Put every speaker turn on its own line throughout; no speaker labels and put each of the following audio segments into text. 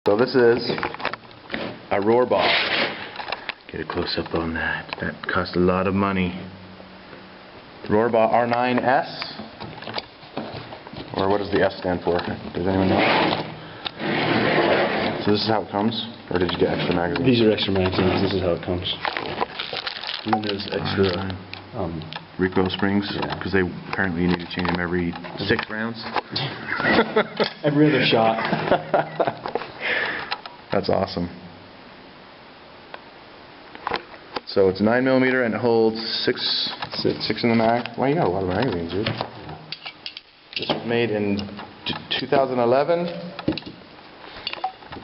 So this is a Rohrbaugh. Get a close up on that. That cost a lot of money. Rohrbaugh R9S. Or what does the S stand for? Does anyone know? So this is how it comes? Or did you get extra magazines?
These are extra magazines. This is how it comes. And then there's extra
recoil springs, because
yeah.
they apparently you need to change them every 6 rounds.
Every other shot.
That's awesome. So it's 9mm and it holds six in the mag. Wow, you got a lot of magazines, dude. This was made in 2011.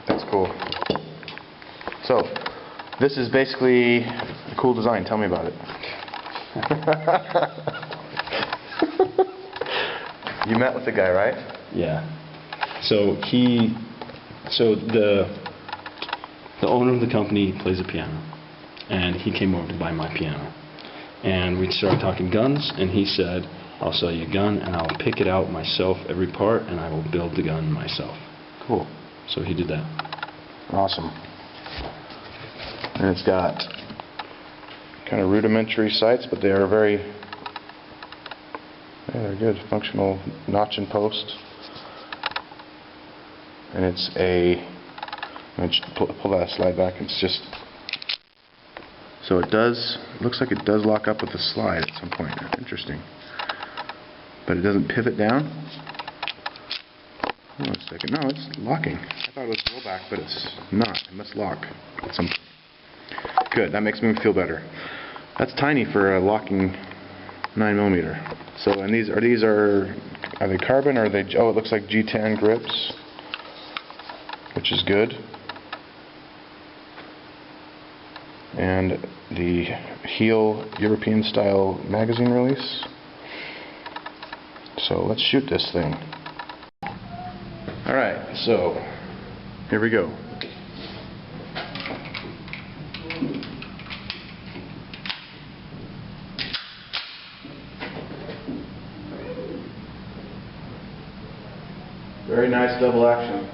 That's cool. So this is basically a cool design. Tell me about it. You met with the guy, right?
Yeah. So the owner of the company plays the piano, and he came over to buy my piano, and we started talking guns, and he said, "I'll sell you a gun, and I'll pick it out myself, every part, and I will build the gun myself."
Cool.
So he did that.
Awesome. And it's got kind of rudimentary sights, but they are they're good. Functional notch and post. And it's let me pull that slide back. It's just, so it looks like it does lock up with the slide at some point. Interesting. But it doesn't pivot down. Hold on a second. No, it's locking. I thought it was roll back, but it's not. It must lock at some point. Good. That makes me feel better. That's tiny for a locking 9mm. So, and these are they carbon or are they? Oh, it looks like G10 grips, which is good. And the heel European style magazine release. So let's shoot this thing. Alright, so here we go. Very nice double action.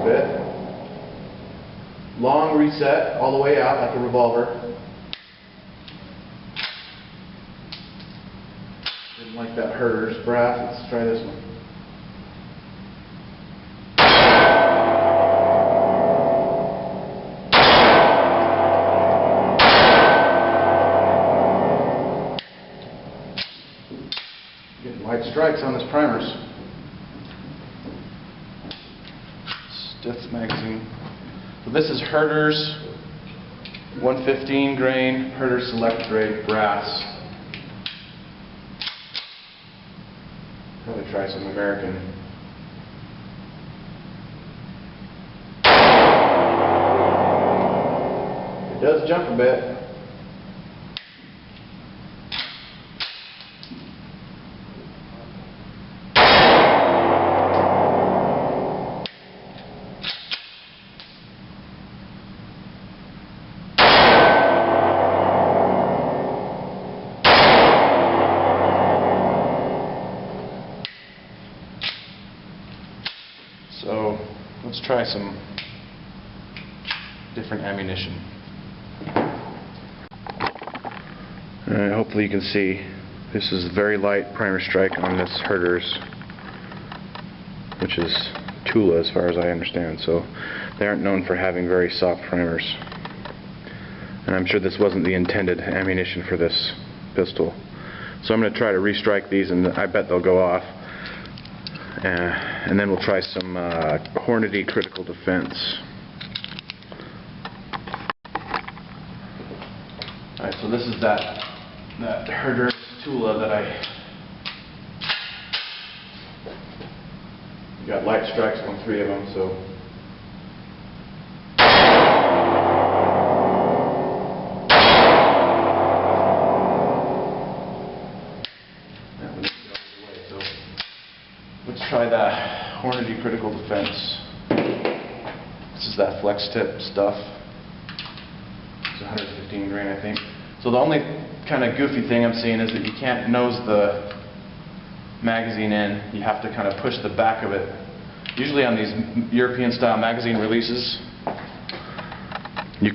Bit. Long reset all the way out like a revolver. Didn't like that Herder's brass. Let's try this one. Getting white strikes on this primers. Stiff magazine. So this is Herder's 115 grain Herder Select grade brass. Probably try some American. It does jump a bit. So let's try some different ammunition. Hopefully you can see this is very light primer strike on this Herder's, which is Tula as far as I understand. So they aren't known for having very soft primers. And I'm sure this wasn't the intended ammunition for this pistol. So I'm going to try to restrike these, and I bet they'll go off. And then we'll try some Hornady Critical Defense. Alright, so this is that Herder Tula that I got light strikes on 3 of them, so let's try that Hornady Critical Defense. This is that flex tip stuff. It's 115 grain, I think. So the only kind of goofy thing I'm seeing is that you can't nose the magazine in, you have to kind of push the back of it. Usually on these European style magazine releases, you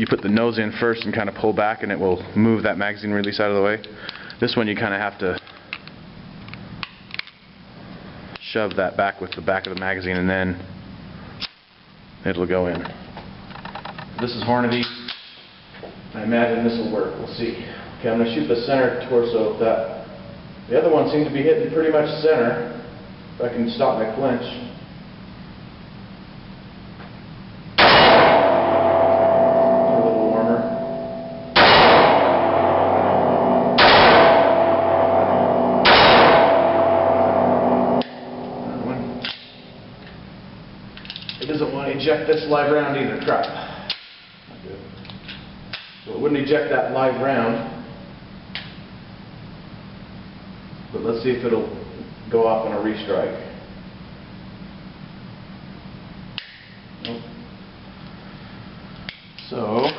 put the nose in first and kind of pull back and it will move that magazine release out of the way. This one you kind of have to shove that back with the back of the magazine and then it'll go in. This is Hornady. I imagine this will work. We'll see. Okay, I'm going to shoot the center torso of that. The other one seems to be hitting pretty much center. If I can stop my flinch. A little warmer. Another one. It doesn't want to eject this live round either. Crap. Not good. So it wouldn't eject that live round. But let's see if it'll go off on a restrike. Nope. So,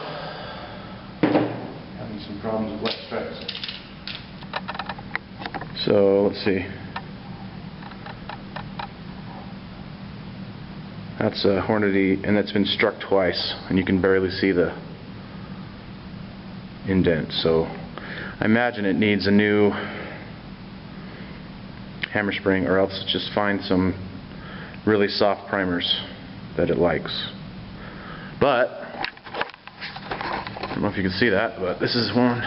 having some problems with left strikes. So, let's see. That's a Hornady, and that's been struck twice, and you can barely see the indent. So, I imagine it needs a new hammer spring, or else just find some really soft primers that it likes. But I don't know if you can see that, but this is 1,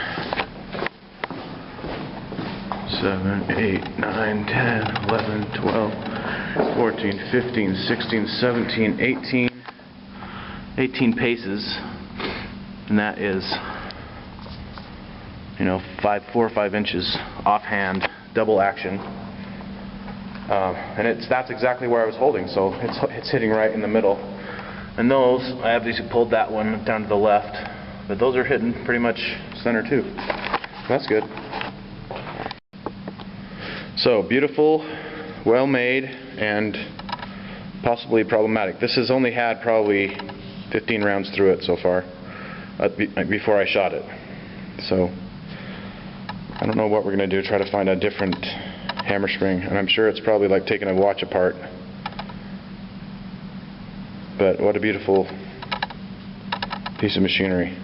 7, 8, 9, 10, 11, 12, 14, 15, 16, 17, 18 paces, and that is, 4 or 5 inches offhand, double action. And that's exactly where I was holding, so it's hitting right in the middle. And those, I obviously pulled that one down to the left, but those are hitting pretty much center too. That's good. So beautiful, well made, and possibly problematic. This has only had probably 15 rounds through it so far, before I shot it. So I don't know what we're going to do, try to find a different hammer spring, and I'm sure it's probably like taking a watch apart. But what a beautiful piece of machinery.